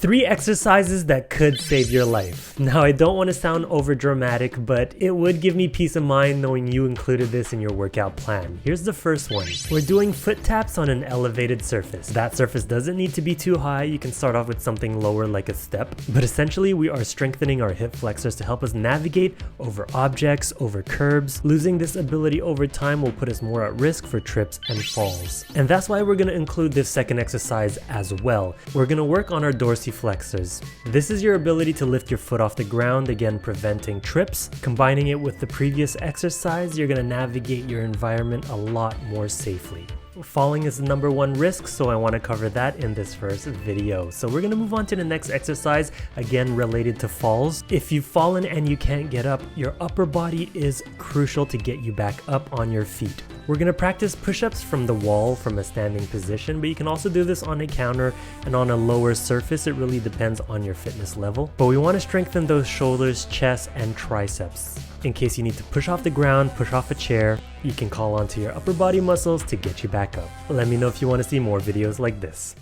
3 exercises that could save your life. Now, I don't want to sound over dramatic, but it would give me peace of mind knowing you included this in your workout plan. Here's the first one. We're doing foot taps on an elevated surface. That surface doesn't need to be too high. You can start off with something lower like a step, but essentially we are strengthening our hip flexors to help us navigate over objects, over curbs. Losing this ability over time will put us more at risk for trips and falls. And that's why we're going to include this second exercise as well. We're going to work on our dorsiflexors. This is your ability to lift your foot off the ground, again preventing trips. Combining it with the previous exercise, you're going to navigate your environment a lot more safely. Falling is the #1 risk, so I want to cover that in this first video. So we're going to move on to the next exercise, again related to falls. If you've fallen and you can't get up, your upper body is crucial to get you back up on your feet. We're going to practice push-ups from the wall from a standing position, but you can also do this on a counter and on a lower surface. It really depends on your fitness level. But we want to strengthen those shoulders, chest, and triceps. In case you need to push off the ground, push off a chair, you can call onto your upper body muscles to get you back up. Let me know if you want to see more videos like this.